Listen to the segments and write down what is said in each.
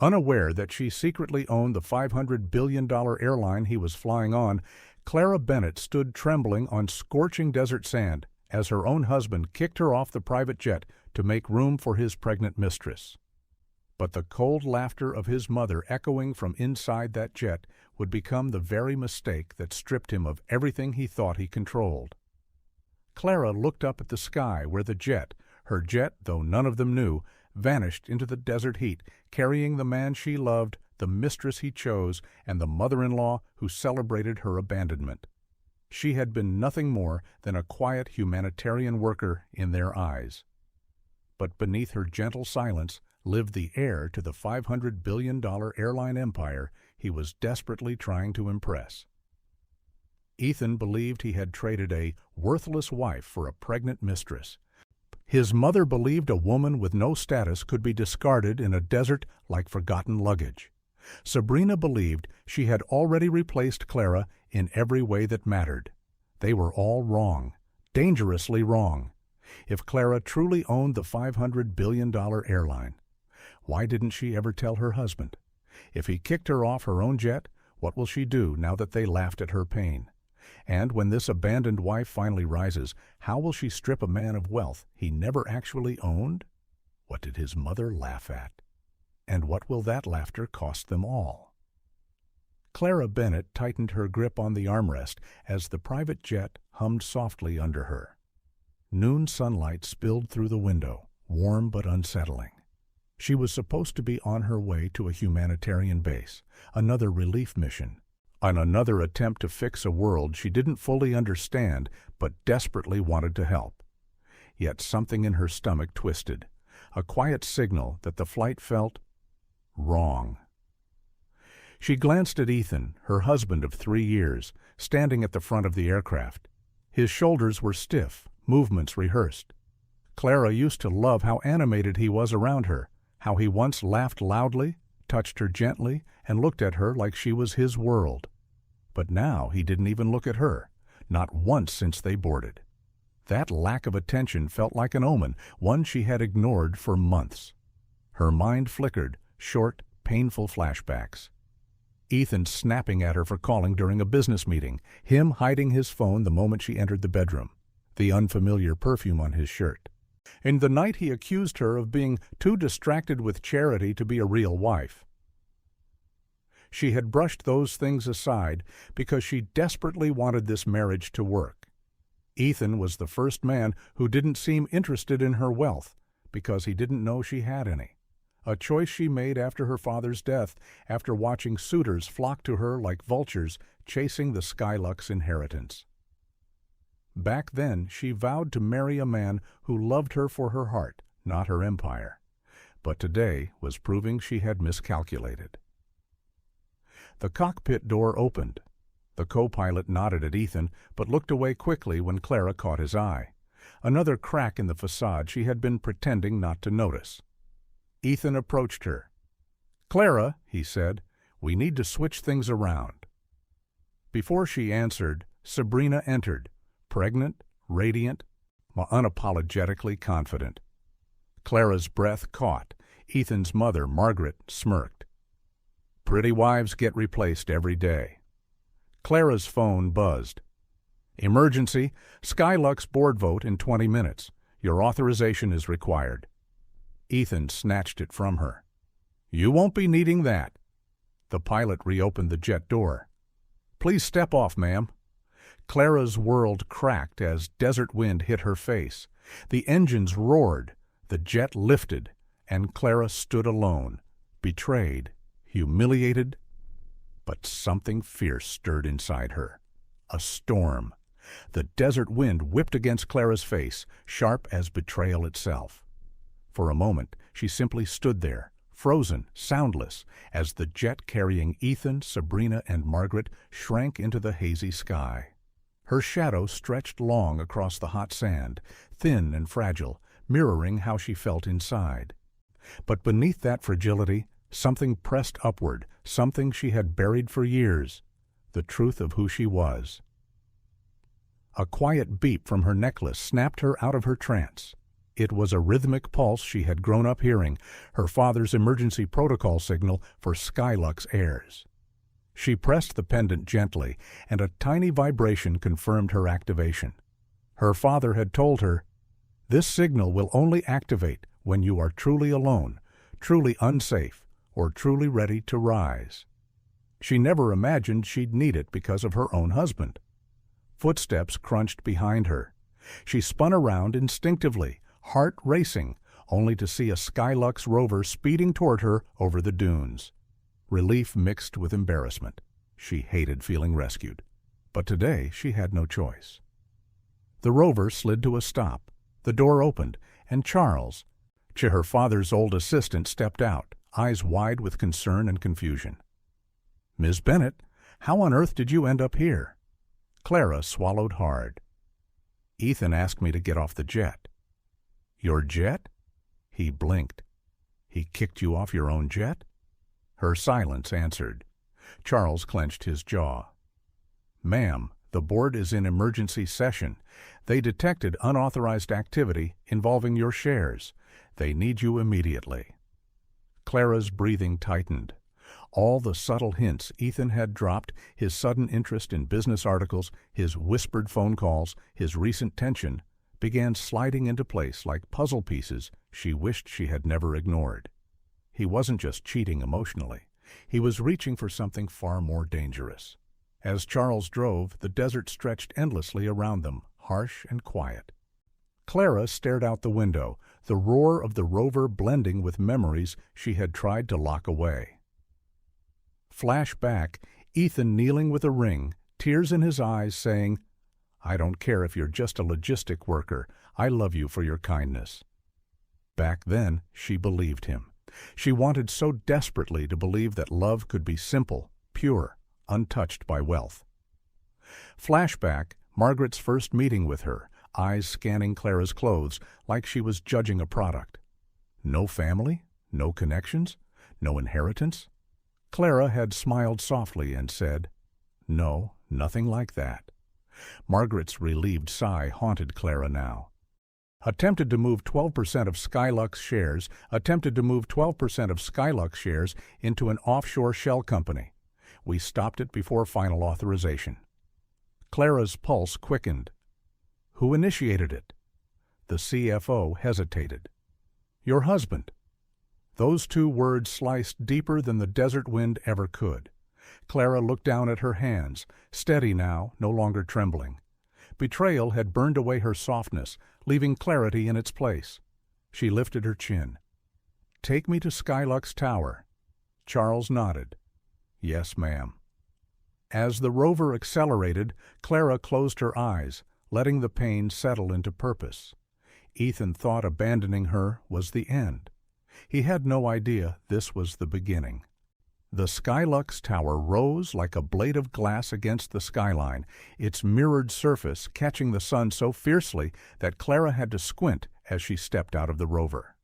Unaware that she secretly owned the $500 billion airline he was flying on, Clara Bennett stood trembling on scorching desert sand as her own husband kicked her off the private jet to make room for his pregnant mistress. But the cold laughter of his mother echoing from inside that jet would become the very mistake that stripped him of everything he thought he controlled. Clara looked up at the sky where the jet, her jet though none of them knew, vanished into the desert heat, carrying the man she loved, the mistress he chose, and the mother-in-law who celebrated her abandonment. She had been nothing more than a quiet humanitarian worker in their eyes. But beneath her gentle silence lived the heir to the $500 billion airline empire he was desperately trying to impress. Ethan believed he had traded a worthless wife for a pregnant mistress. His mother believed a woman with no status could be discarded in a desert like forgotten luggage. Sabrina believed she had already replaced Clara in every way that mattered. They were all wrong, dangerously wrong. If Clara truly owned the $500 billion airline, why didn't she ever tell her husband? If he kicked her off her own jet, what will she do now that they laughed at her pain? And when this abandoned wife finally rises, how will she strip a man of wealth he never actually owned? What did his mother laugh at? And what will that laughter cost them all? Clara Bennett tightened her grip on the armrest as the private jet hummed softly under her. Noon sunlight spilled through the window, warm but unsettling. She was supposed to be on her way to a humanitarian base, another relief mission, on another attempt to fix a world she didn't fully understand but desperately wanted to help. Yet something in her stomach twisted, a quiet signal that the flight felt wrong. She glanced at Ethan, her husband of 3 years, standing at the front of the aircraft. His shoulders were stiff, movements rehearsed. Clara used to love how animated he was around her, how he once laughed loudly, touched her gently, and looked at her like she was his world. But now he didn't even look at her, not once since they boarded. That lack of attention felt like an omen, one she had ignored for months. Her mind flickered, short, painful flashbacks. Ethan snapping at her for calling during a business meeting, him hiding his phone the moment she entered the bedroom, the unfamiliar perfume on his shirt. And the night he accused her of being too distracted with charity to be a real wife. She had brushed those things aside because she desperately wanted this marriage to work. Ethan was the first man who didn't seem interested in her wealth because he didn't know she had any. A choice she made after her father's death, after watching suitors flock to her like vultures chasing the Skylux inheritance. Back then, she vowed to marry a man who loved her for her heart, not her empire. But today was proving she had miscalculated. The cockpit door opened. The co-pilot nodded at Ethan, but looked away quickly when Clara caught his eye. Another crack in the facade she had been pretending not to notice. Ethan approached her. "Clara," he said, "we need to switch things around." Before she answered, Sabrina entered, pregnant, radiant, unapologetically confident. Clara's breath caught. Ethan's mother, Margaret, smirked. Pretty wives get replaced every day. Clara's phone buzzed. "Emergency, Skylux board vote in 20 minutes. Your authorization is required." Ethan snatched it from her. "You won't be needing that." The pilot reopened the jet door. "Please step off, ma'am." Clara's world cracked as desert wind hit her face. The engines roared, the jet lifted, and Clara stood alone, betrayed, humiliated. But something fierce stirred inside her. A storm. The desert wind whipped against Clara's face, sharp as betrayal itself. For a moment, she simply stood there, frozen, soundless, as the jet carrying Ethan, Sabrina, and Margaret shrank into the hazy sky. Her shadow stretched long across the hot sand, thin and fragile, mirroring how she felt inside. But beneath that fragility, something pressed upward, something she had buried for years, the truth of who she was. A quiet beep from her necklace snapped her out of her trance. It was a rhythmic pulse she had grown up hearing, her father's emergency protocol signal for Skylux airs. She pressed the pendant gently, and a tiny vibration confirmed her activation. Her father had told her, "This signal will only activate when you are truly alone, truly unsafe, or truly ready to rise." She never imagined she'd need it because of her own husband. Footsteps crunched behind her. She spun around instinctively, heart racing, only to see a Skylux rover speeding toward her over the dunes. Relief mixed with embarrassment. She hated feeling rescued. But today she had no choice. The rover slid to a stop. The door opened, and Charles, her father's old assistant, stepped out, eyes wide with concern and confusion. "Miss Bennett, how on earth did you end up here?" Clara swallowed hard. "Ethan asked me to get off the jet." "Your jet?" He blinked. "He kicked you off your own jet?" Her silence answered. Charles clenched his jaw. "Ma'am, the board is in emergency session. They detected unauthorized activity involving your shares. They need you immediately." Clara's breathing tightened. All the subtle hints Ethan had dropped, his sudden interest in business articles, his whispered phone calls, his recent tension, began sliding into place like puzzle pieces she wished she had never ignored. He wasn't just cheating emotionally. He was reaching for something far more dangerous. As Charles drove, the desert stretched endlessly around them, harsh and quiet. Clara stared out the window, the roar of the rover blending with memories she had tried to lock away. Flash back, Ethan kneeling with a ring, tears in his eyes, saying, "I don't care if you're just a logistic worker. I love you for your kindness." Back then, she believed him. She wanted so desperately to believe that love could be simple, pure, untouched by wealth. Flashback, Margaret's first meeting with her, eyes scanning Clara's clothes like she was judging a product. No family, no connections, no inheritance. Clara had smiled softly and said, "No, nothing like that." Margaret's relieved sigh haunted Clara now. Attempted to move 12% of Skylux shares into an offshore shell company. We stopped it before final authorization. Clara's pulse quickened. Who initiated it? The CFO hesitated. Your husband. Those two words sliced deeper than the desert wind ever could. Clara looked down at her hands, steady now, no longer trembling. Betrayal had burned away her softness, leaving clarity in its place. She lifted her chin. "Take me to Skylux Tower." Charles nodded. "Yes, ma'am." As the rover accelerated, Clara closed her eyes, letting the pain settle into purpose. Ethan thought abandoning her was the end. He had no idea this was the beginning. The Skylux Tower rose like a blade of glass against the skyline, its mirrored surface catching the sun so fiercely that Clara had to squint as she stepped out of the rover.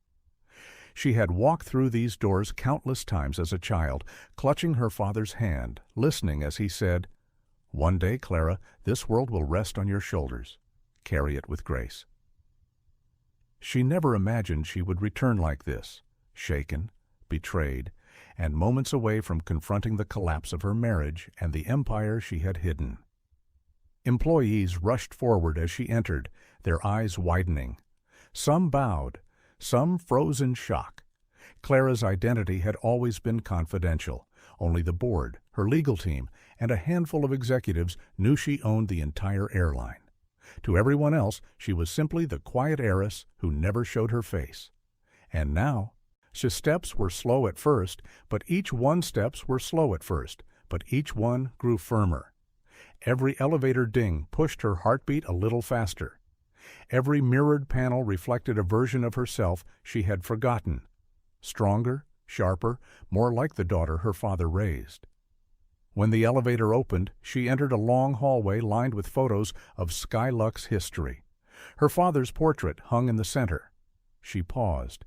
She had walked through these doors countless times as a child, clutching her father's hand, listening as he said, "One day, Clara, this world will rest on your shoulders. Carry it with grace." She never imagined she would return like this, shaken, betrayed, and moments away from confronting the collapse of her marriage and the empire she had hidden. Employees rushed forward as she entered, their eyes widening. Some bowed, some froze in shock. Clara's identity had always been confidential. Only the board, her legal team, and a handful of executives knew she owned the entire airline. To everyone else, she was simply the quiet heiress who never showed her face. And now, steps were slow at first, but each one grew firmer. Every elevator ding pushed her heartbeat a little faster. Every mirrored panel reflected a version of herself she had forgotten. Stronger, sharper, more like the daughter her father raised. When the elevator opened, she entered a long hallway lined with photos of Skylux history. Her father's portrait hung in the center. She paused.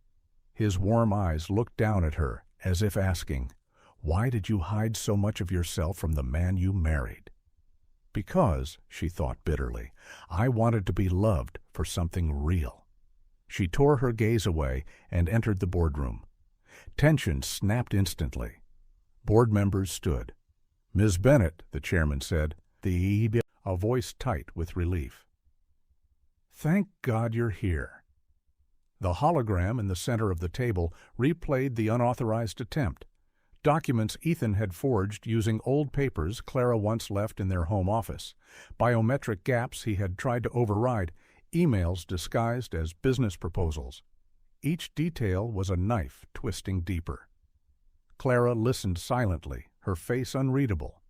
His warm eyes looked down at her, as if asking, "Why did you hide so much of yourself from the man you married?" "Because," she thought bitterly, "I wanted to be loved for something real." She tore her gaze away and entered the boardroom. Tension snapped instantly. Board members stood. "Ms. Bennett," the chairman said, a voice tight with relief. "Thank God you're here." The hologram in the center of the table replayed the unauthorized attempt. Documents Ethan had forged using old papers Clara once left in their home office, biometric gaps he had tried to override, emails disguised as business proposals. Each detail was a knife twisting deeper. Clara listened silently, her face unreadable.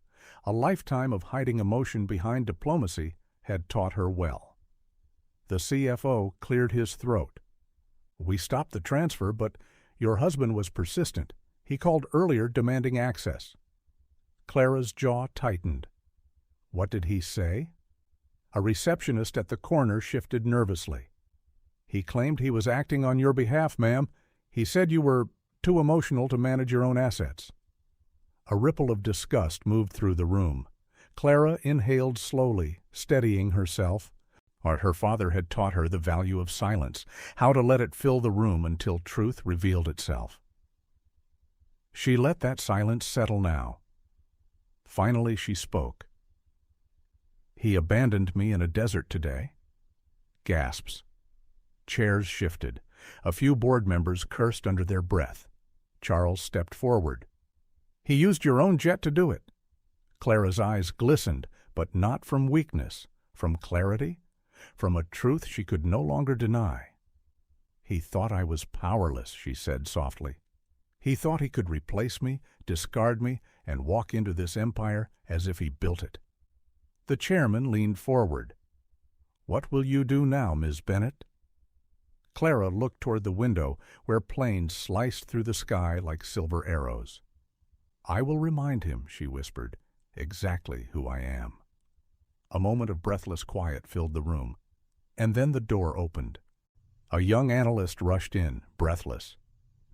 A lifetime of hiding emotion behind diplomacy had taught her well. The CFO cleared his throat. "We stopped the transfer, but your husband was persistent. He called earlier demanding access." Clara's jaw tightened. What did he say? A receptionist at the corner shifted nervously. "He claimed he was acting on your behalf, ma'am. He said you were too emotional to manage your own assets." A ripple of disgust moved through the room. Clara inhaled slowly, steadying herself. Her father had taught her the value of silence, how to let it fill the room until truth revealed itself. She let that silence settle now. Finally she spoke. "He abandoned me in a desert today." Gasps. Chairs shifted. A few board members cursed under their breath. Charles stepped forward. "He used your own jet to do it." Clara's eyes glistened, but not from weakness, from clarity, from a truth she could no longer deny. "He thought I was powerless," she said softly. "He thought he could replace me, discard me, and walk into this empire as if he built it." The chairman leaned forward. "What will you do now, Ms. Bennett?" Clara looked toward the window, where planes sliced through the sky like silver arrows. "I will remind him," she whispered, "exactly who I am." A moment of breathless quiet filled the room, and then the door opened. A young analyst rushed in, breathless.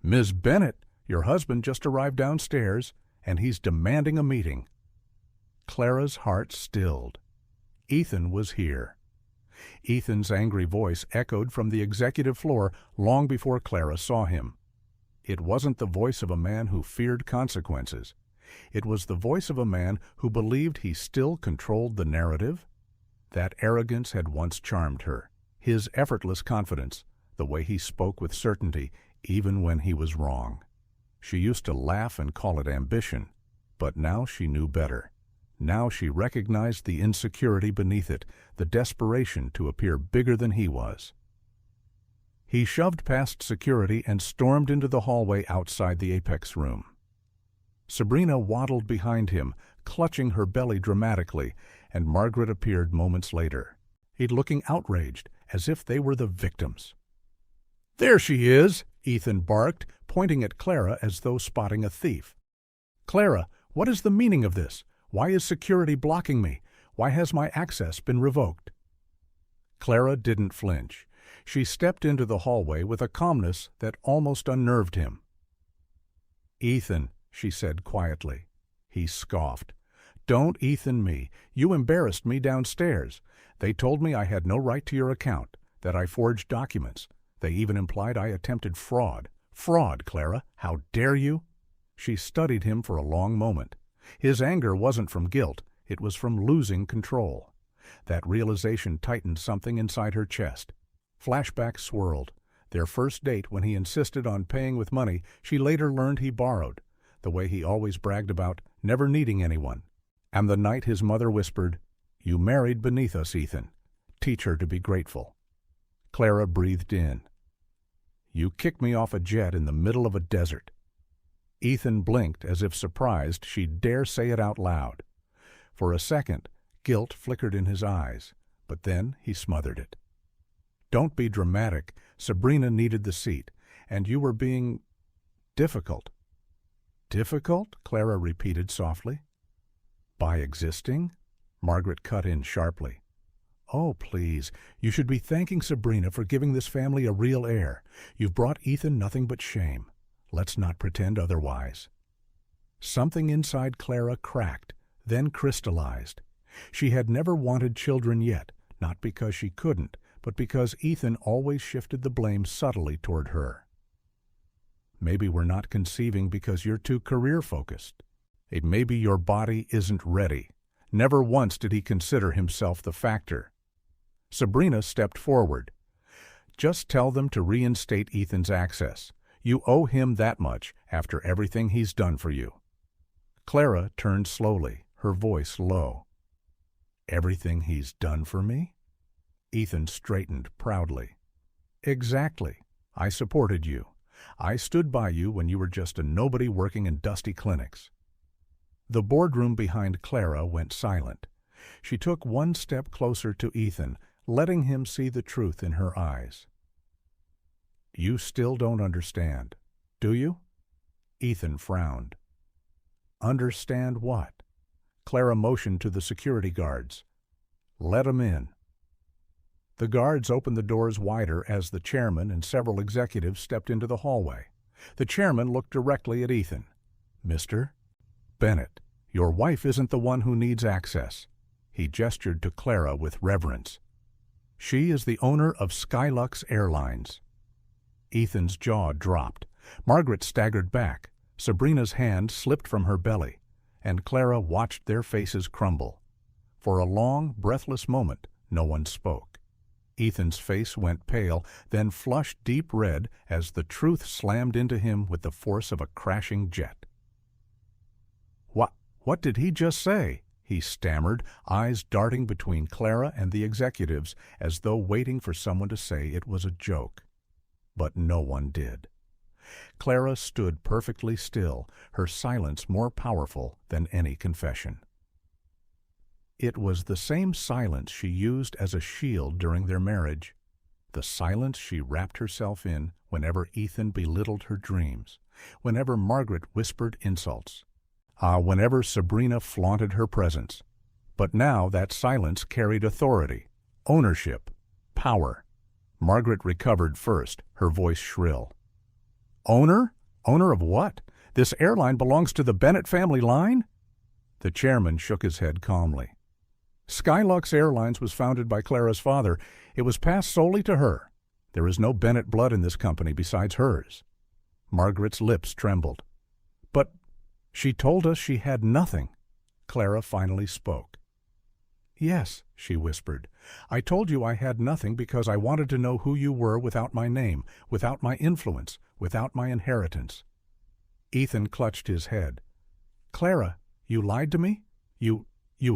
"Ms. Bennett, your husband just arrived downstairs, and he's demanding a meeting." Clara's heart stilled. Ethan was here. Ethan's angry voice echoed from the executive floor long before Clara saw him. It wasn't the voice of a man who feared consequences. It was the voice of a man who believed he still controlled the narrative. That arrogance had once charmed her. His effortless confidence, the way he spoke with certainty, even when he was wrong. She used to laugh and call it ambition, but now she knew better. Now she recognized the insecurity beneath it, the desperation to appear bigger than he was. He shoved past security and stormed into the hallway outside the Apex room. Sabrina waddled behind him, clutching her belly dramatically, and Margaret appeared moments later, looking outraged, as if they were the victims. "There she is!" Ethan barked, pointing at Clara as though spotting a thief. "Clara, what is the meaning of this? Why is security blocking me? Why has my access been revoked?" Clara didn't flinch. She stepped into the hallway with a calmness that almost unnerved him. "Ethan," she said quietly. He scoffed. "Don't Ethan me. You embarrassed me downstairs. They told me I had no right to your account, that I forged documents. They even implied I attempted fraud. Fraud, Clara! How dare you?" She studied him for a long moment. His anger wasn't from guilt. It was from losing control. That realization tightened something inside her chest. Flashbacks swirled. Their first date when he insisted on paying with money she later learned he borrowed, the way he always bragged about never needing anyone. And the night his mother whispered, "You married beneath us, Ethan. Teach her to be grateful." Clara breathed in. "You kicked me off a jet in the middle of a desert." Ethan blinked as if surprised she'd dare say it out loud. For a second, guilt flickered in his eyes, but then he smothered it. "Don't be dramatic. Sabrina needed the seat, and you were being difficult." "Difficult?" Clara repeated softly. "By existing?" Margaret cut in sharply. "Oh, please, you should be thanking Sabrina for giving this family a real heir. You've brought Ethan nothing but shame. Let's not pretend otherwise." Something inside Clara cracked, then crystallized. She had never wanted children yet, not because she couldn't, but because Ethan always shifted the blame subtly toward her. Maybe we're not conceiving because you're too career-focused. Maybe your body isn't ready. Never once did he consider himself the factor. Sabrina stepped forward. Just tell them to reinstate Ethan's access. You owe him that much after everything he's done for you. Clara turned slowly, her voice low. Everything he's done for me? Ethan straightened proudly. Exactly. I supported you. I stood by you when you were just a nobody working in dusty clinics. The boardroom behind Clara went silent. She took one step closer to Ethan, letting him see the truth in her eyes. You still don't understand, do you? Ethan frowned. Understand what? Clara motioned to the security guards. Let 'em in. The guards opened the doors wider as the chairman and several executives stepped into the hallway. The chairman looked directly at Ethan. Mr. Bennett, your wife isn't the one who needs access. He gestured to Clara with reverence. She is the owner of Skylux Airlines. Ethan's jaw dropped. Margaret staggered back. Sabrina's hand slipped from her belly, and Clara watched their faces crumble. For a long, breathless moment, no one spoke. Ethan's face went pale, then flushed deep red as the truth slammed into him with the force of a crashing jet. What did he just say? He stammered, eyes darting between Clara and the executives as though waiting for someone to say it was a joke. But no one did. Clara stood perfectly still, her silence more powerful than any confession. It was the same silence she used as a shield during their marriage, the silence she wrapped herself in whenever Ethan belittled her dreams, whenever Margaret whispered insults, whenever Sabrina flaunted her presence. But now that silence carried authority, ownership, power. Margaret recovered first, her voice shrill. Owner? Owner of what? This airline belongs to the Bennett family line? The chairman shook his head calmly. Skylux Airlines was founded by Clara's father. It was passed solely to her. There is no Bennett blood in this company besides hers. Margaret's lips trembled. But she told us she had nothing. Clara finally spoke. Yes, she whispered. I told you I had nothing because I wanted to know who you were without my name, without my influence, without my inheritance. Ethan clutched his head. Clara, you lied to me? You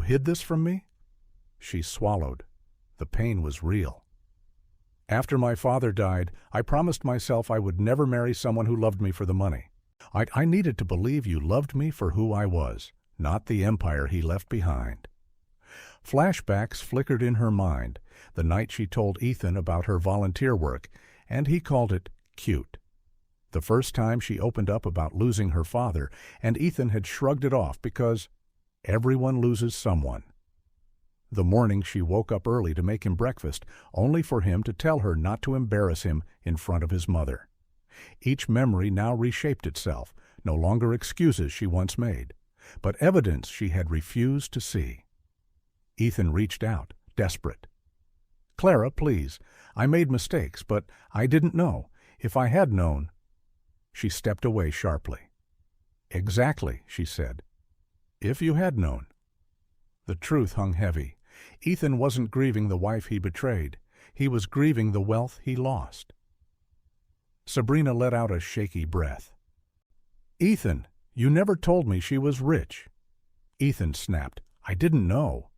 hid this from me? She swallowed. The pain was real. After my father died, I promised myself I would never marry someone who loved me for the money. I needed to believe you loved me for who I was, not the empire he left behind. Flashbacks flickered in her mind, the night she told Ethan about her volunteer work, and he called it cute. The first time she opened up about losing her father, and Ethan had shrugged it off because everyone loses someone. The morning she woke up early to make him breakfast, only for him to tell her not to embarrass him in front of his mother. Each memory now reshaped itself, no longer excuses she once made, but evidence she had refused to see. Ethan reached out, desperate. Clara, please. I made mistakes, but I didn't know. If I had known... She stepped away sharply. Exactly, she said. If you had known. The truth hung heavy. Ethan wasn't grieving the wife he betrayed. He was grieving the wealth he lost. Sabrina let out a shaky breath. Ethan, you never told me she was rich. Ethan snapped. I didn't know.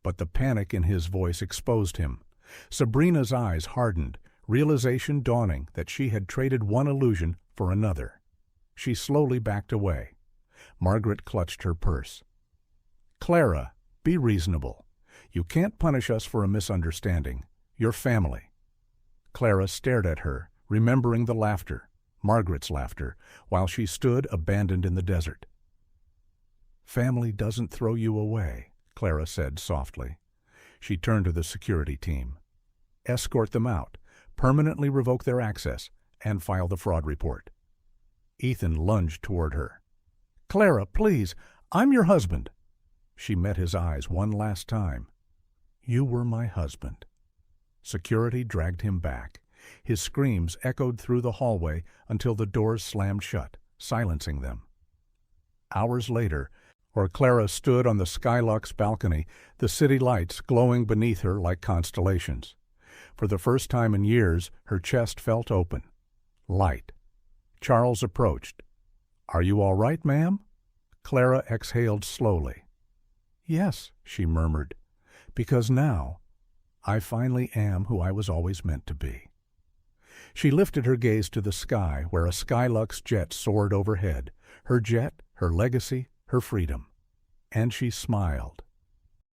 But the panic in his voice exposed him. Sabrina's eyes hardened, realization dawning that she had traded one illusion for another. She slowly backed away. Margaret clutched her purse. Clara, be reasonable. You can't punish us for a misunderstanding. You're family. Clara stared at her, remembering the laughter, Margaret's laughter, while she stood abandoned in the desert. Family doesn't throw you away, Clara said softly. She turned to the security team. Escort them out, permanently revoke their access, and file the fraud report. Ethan lunged toward her. Clara, please, I'm your husband. She met his eyes one last time. You were my husband. Security dragged him back. His screams echoed through the hallway until the doors slammed shut, silencing them. Hours later, where Clara stood on the Skylux balcony, the city lights glowing beneath her like constellations. For the first time in years, her chest felt open. Light. Charles approached. "Are you all right, ma'am?" Clara exhaled slowly. "Yes," she murmured, "because now I finally am who I was always meant to be." She lifted her gaze to the sky, where a Skylux jet soared overhead, her jet, her legacy, her freedom. And she smiled.